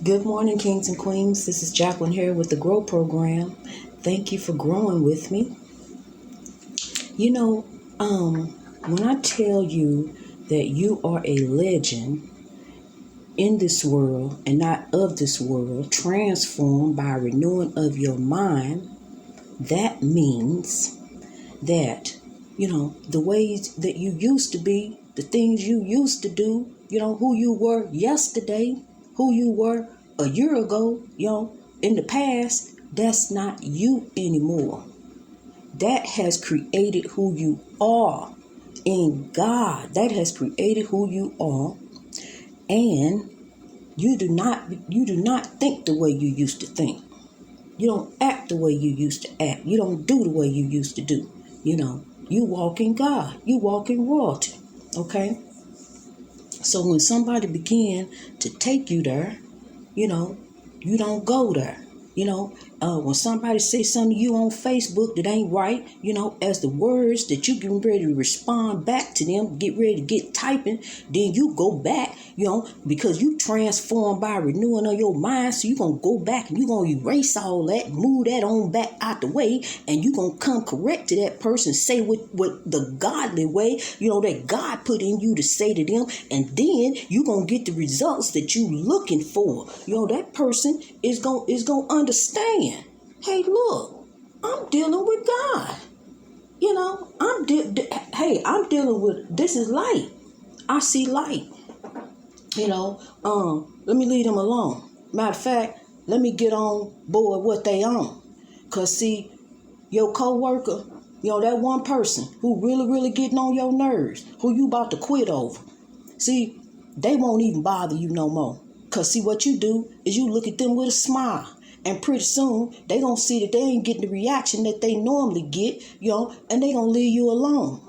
Good morning, kings and queens. This is Jacqueline here with the GROW program. Thank you for growing with me. You know, when I tell you that you are a legend in this world and not of this world, transformed by renewing of your mind, that means that, the ways that you used to be, the things you used to do, who you were yesterday, who you were a year ago, in the past, that's not you anymore. That has created who you are in God. That has created who you are. And you do not think the way you used to think. You don't act the way you used to act. You don't do the way you used to do. You walk in God. You walk in royalty. Okay? So when somebody begin to take you there, you don't go there. When somebody say something to you on Facebook that ain't right, as the words that you getting ready to respond back to them, get ready to get typing, then you go back, because you transformed by renewing of your mind. So you're going to go back and you're going to erase all that, move that on back out the way, and you're going to come correct to that person, say what the godly way, that God put in you to say to them, and then you're going to get the results that you looking for. That person is going to understand. Hey, look, I'm dealing with God. I'm dealing with, this is light. I see light. Let me leave them alone. Matter of fact, let me get on board what they on. Cause see, your coworker, that one person who really getting on your nerves, who you about to quit over. See, they won't even bother you no more. Cause see, what you do is you look at them with a smile. And pretty soon, they going to see that they ain't getting the reaction that they normally get, and they going to leave you alone.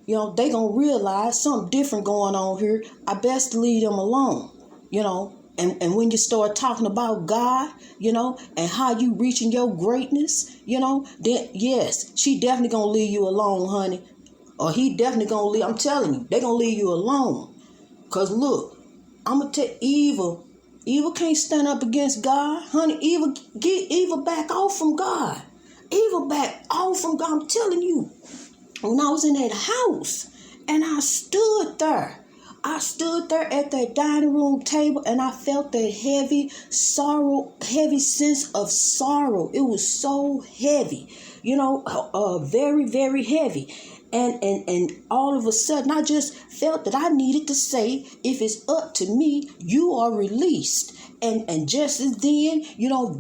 They going to realize something different going on here. I best leave them alone, And when you start talking about God, and how you reaching your greatness, then yes, she definitely going to leave you alone, honey. Or he definitely going to leave, I'm telling you, they going to leave you alone. Because look, I'm going to tell Evil can't stand up against God. Honey, evil back off from God. Evil back off from God. I'm telling you. When I was in that house and I stood there at that dining room table and I felt that heavy sense of sorrow. It was so heavy, very, very heavy. And all of a sudden, I just felt that I needed to say, if it's up to me, you are released. And just as then,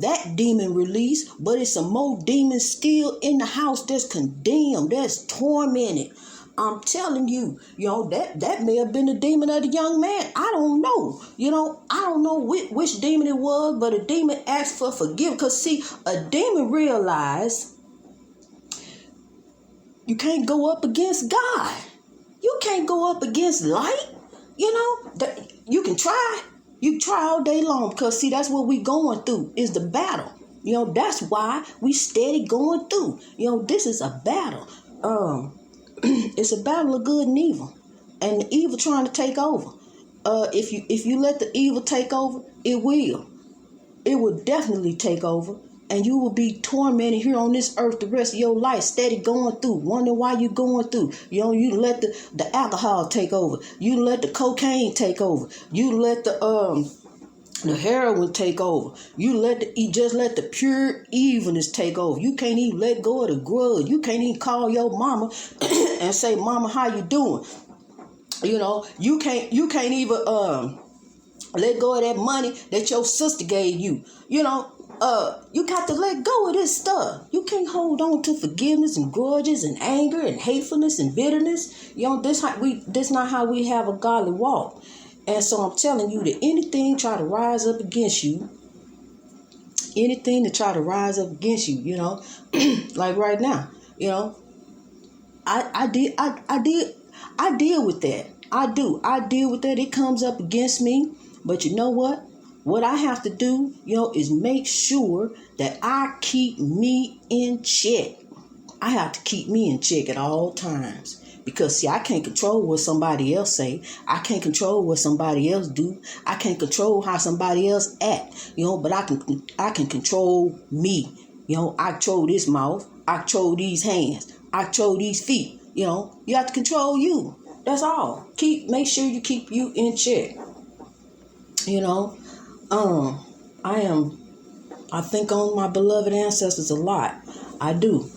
that demon released, but it's some more demons still in the house that's condemned, that's tormented. I'm telling you, that may have been the demon of the young man. I don't know. I don't know which demon it was, but a demon asked for forgiveness. Because, see, a demon realized you can't go up against God. You can't go up against light. You can try. You try all day long because, see, that's what we going through is the battle. That's why we steady going through. This is a battle. It's a battle of good and evil. And the evil trying to take over. If you let the evil take over, it will. It will definitely take over. And you will be tormented here on this earth the rest of your life, steady going through, wondering why you're going through. You let the alcohol take over. You let the cocaine take over. You let the heroin take over. You just let the pure evilness take over. You can't even let go of the grudge. You can't even call your mama and say, "Mama, how you doing?" You can't even let go of that money that your sister gave you. You got to let go of this stuff. You can't hold on to forgiveness and grudges and anger and hatefulness and bitterness. This not how we have a godly walk. And so I'm telling you that anything try to rise up against you, like right now, I deal with that. I deal with that. It comes up against me. But you know what? What I have to do, is make sure that I keep me in check. I have to keep me in check at all times. Because see, I can't control what somebody else say. I can't control what somebody else do. I can't control how somebody else act. But I can control me. I control this mouth. I control these hands. I control these feet. You have to control you. That's all. Make sure you keep you in check. I think on my beloved ancestors a lot. I do.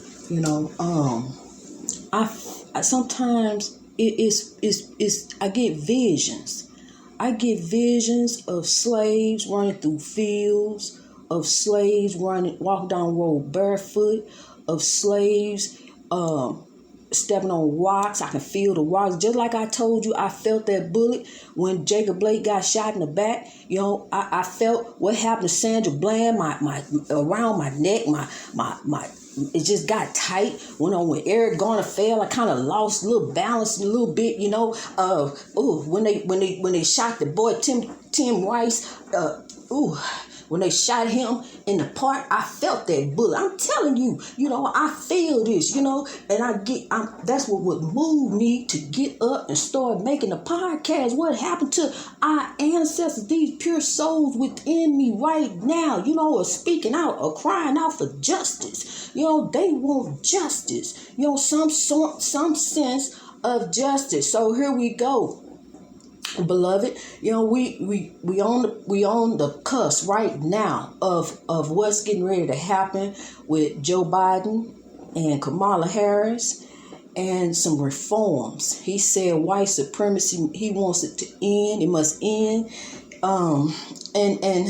I sometimes I get visions. I get visions of slaves running through fields, of slaves walking down the road barefoot, of slaves stepping on rocks. I can feel the rocks. Just like I told you, I felt that bullet when Jacob Blake got shot in the back. I felt what happened to Sandra Bland, my around my neck, my it just got tight. When Eric Garner fell, I kind of lost a little balance a little bit, when they shot the boy Tim Rice, when they shot him in the park, I felt that bullet. I'm telling you, I feel this, and that's what would move me to get up and start making a podcast. What happened to our ancestors, these pure souls within me right now, are speaking out, or crying out for justice. They want justice, some sense of justice. So here we go. Beloved, we on the cusp right now of what's getting ready to happen with Joe Biden and Kamala Harris and some reforms. He said white supremacy, he wants it to end. It must end. And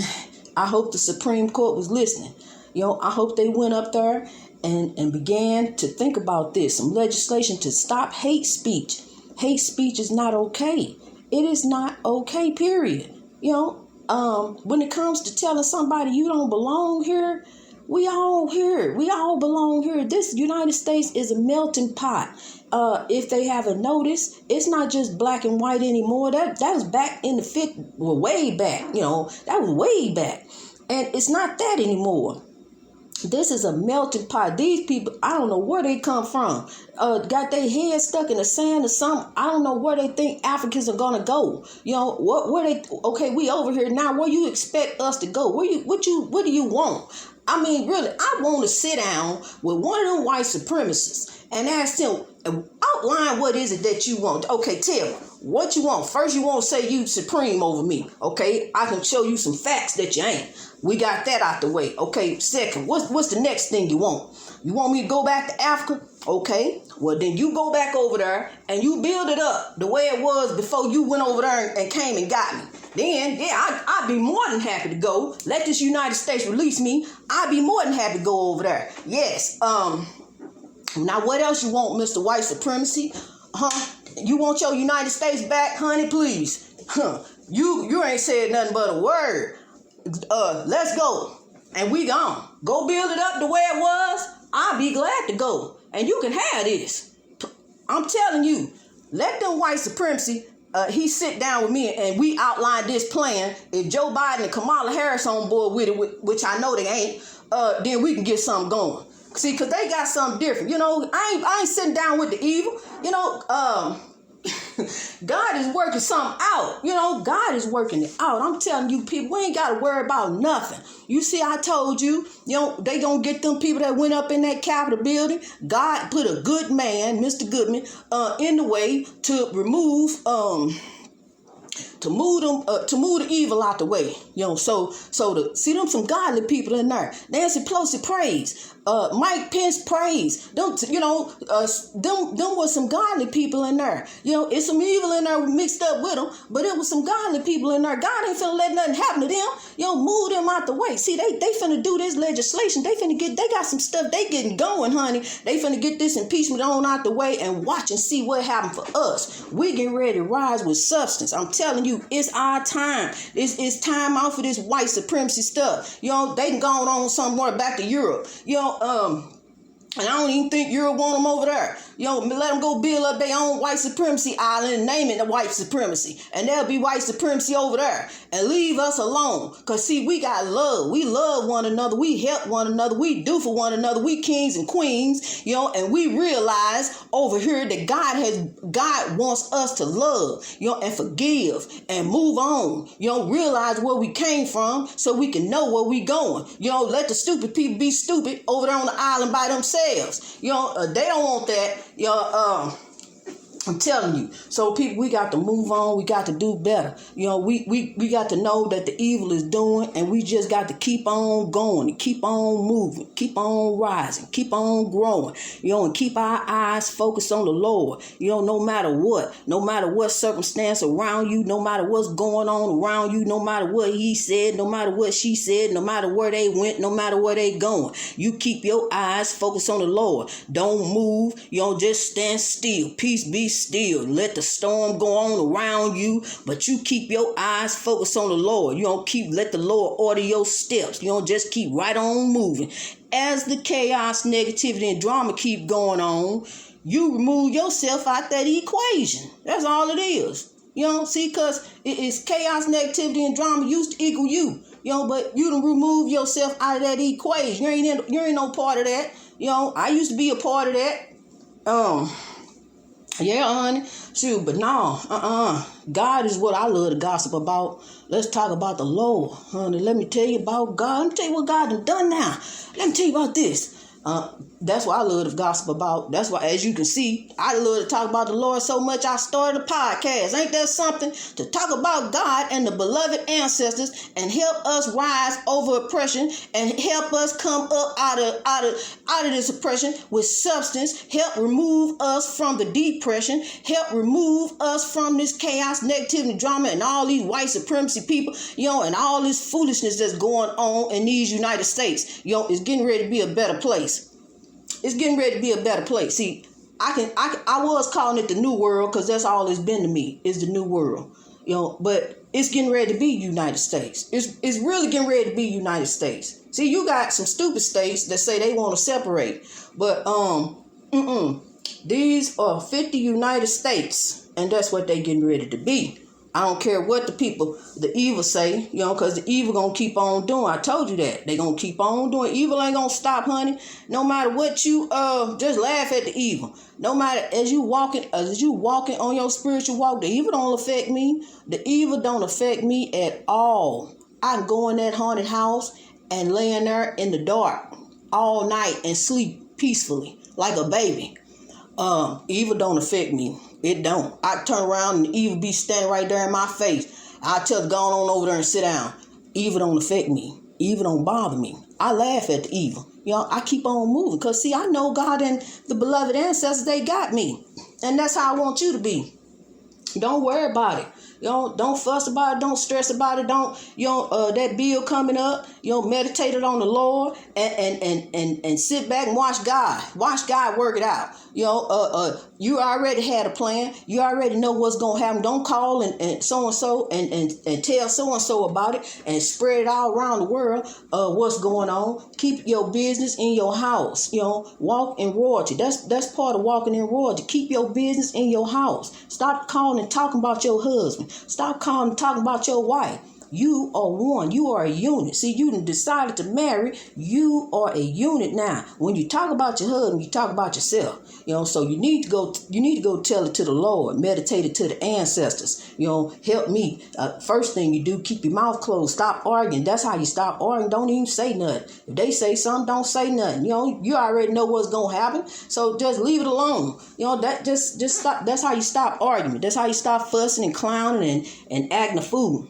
I hope the Supreme Court was listening. I hope they went up there and began to think about this. Some legislation to stop hate speech. Hate speech is not okay. It is not okay, period. When it comes to telling somebody you don't belong here, we all here. We all belong here. This United States is a melting pot. If they haven't noticed, it's not just black and white anymore. That was back in the way back. That was way back. And it's not that anymore. This is a melting pot. These people, I don't know where they come from. Got their heads stuck in the sand or something. I don't know where they think Africans are gonna go. Okay, we over here now. Where you expect us to go? What do you want? I mean, really, I want to sit down with one of them white supremacists and ask them, outline what is it that you want. Okay, tell me what you want. First, you won't say you supreme over me. Okay, I can show you some facts that you ain't. We got that out the way. Okay, second, what's the next thing you want? You want me to go back to Africa? Okay, well then you go back over there and you build it up the way it was before you went over there and came and got me. Then, I'd be more than happy to go. Let this United States release me. I'd be more than happy to go over there. Yes. Now what else you want, Mr. White Supremacy? You want your United States back, honey? Please. You ain't said nothing but a word. Let's go. And we gone. Go build it up the way it was. I'll be glad to go. And you can have this. I'm telling you, let them white supremacy, he sit down with me and we outline this plan. If Joe Biden and Kamala Harris on board with it, which I know they ain't, then we can get something going. See, because they got something different. I ain't sitting down with the evil. God is working something out. God is working it out. I'm telling you, people, we ain't got to worry about nothing. You see, I told you, they going to get them people that went up in that Capitol building. God put a good man, Mr. Goodman, in the way to remove to move the evil out the way, so to see them some godly people in there. Nancy Pelosi praise, Mike Pence praise, them was some godly people in there. It's some evil in there mixed up with them, but it was some godly people in there. God ain't finna let nothing happen to them. Move them out the way. See, they finna do this legislation. They got some stuff they getting going, honey. They finna get this impeachment on out the way and watch and see what happened for us. We getting ready to rise with substance. I'm telling you, it's our time. It's time out for this white supremacy stuff. They can go on somewhere back to Europe. And I don't even think Europe want them over there. Let them go build up their own white supremacy island and name it the white supremacy. And there'll be white supremacy over there. And leave us alone. Because, see, we got love. We love one another. We help one another. We do for one another. We kings and queens, and we realize over here that God wants us to love, and forgive and move on. Realize where we came from so we can know where we going. Let the stupid people be stupid over there on the island by themselves. They don't want that. I'm telling you. So people, we got to move on. We got to do better. We got to know that the evil is doing, and we just got to keep on going and keep on moving, keep on rising, keep on growing, and keep our eyes focused on the Lord. No matter what circumstance around you, no matter what's going on around you, no matter what he said, no matter what she said, no matter where they went, no matter where they going, you keep your eyes focused on the Lord. Don't move. Just stand still. Peace be still. Let the storm go on around you, but you keep your eyes focused on the Lord. Let the Lord order your steps. Just keep right on moving. As the chaos, negativity, and drama keep going on, you remove yourself out that equation. That's all it is. See, because it's chaos, negativity, and drama used to equal you. But you done remove yourself out of that equation. You ain't no part of that. I used to be a part of that. Yeah, honey. Shoot, but no, God is what I love to gossip about. Let's talk about the Lord, honey. Let me tell you about God. Let me tell you what God done now. Let me tell you about this. That's what I love to gossip about. That's why, as you can see, I love to talk about the Lord so much I started a podcast. Ain't that something? To talk about God and the beloved ancestors and help us rise over oppression and help us come up out of this oppression with substance. Help remove us from the depression. Help remove us from this chaos, negativity, drama, and all these white supremacy people, and all this foolishness that's going on in these United States. It's getting ready to be a better place. It's getting ready to be a better place. See, I was calling it the new world because that's all it's been to me, is the new world. But it's getting ready to be United States. It's really getting ready to be United States. See, you got some stupid states that say they want to separate, but these are 50 United States, and that's what they getting ready to be. I don't care what the evil say, because the evil going to keep on doing. I told you that. They going to keep on doing. Evil ain't going to stop, honey. No matter what you, just laugh at the evil. No matter, as you walking on your spiritual walk, the evil don't affect me. The evil don't affect me at all. I can go in that haunted house and lay in there in the dark all night and sleep peacefully like a baby. Evil don't affect me. It don't. I turn around and evil be standing right there in my face. I tell her, go on over there and sit down. Evil don't affect me. Evil don't bother me. I laugh at the evil. I keep on moving because, see, I know God and the beloved ancestors, they got me. And that's how I want you to be. Don't worry about it. Don't fuss about it. Don't stress about it. Don't, that bill coming up, meditate it on the Lord and sit back and watch God. Watch God work it out. You already had a plan. You already know what's going to happen. Don't call and so-and-so and tell so-and-so about it and spread it all around the world, what's going on. Keep your business in your house. Walk in royalty. That's part of walking in royalty. Keep your business in your house. Stop calling and talking about your husband. Stop calling and talking about your wife. You are one. You are a unit. See, you decided to marry. You are a unit now. When you talk about your husband, you talk about yourself. So you need to go tell it to the Lord. Meditate it to the ancestors. Help me. First thing you do, keep your mouth closed. Stop arguing. That's how you stop arguing. Don't even say nothing. If they say something, don't say nothing. You already know what's gonna happen. So just leave it alone. That just stop. That's how you stop arguing. That's how you stop fussing and clowning and acting a fool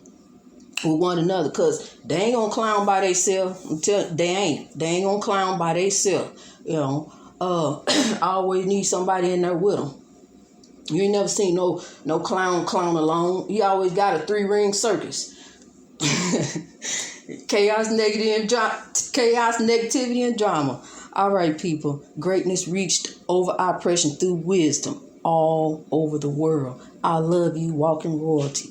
with one another, because they ain't gonna clown by themselves until they ain't gonna clown by themselves. I always need somebody in there with them. You ain't never seen no clown alone. You always got a 3-ring circus. Chaos, negativity, and drama. All right, people. Greatness reached over oppression through wisdom all over the world. I love you. Walking royalty.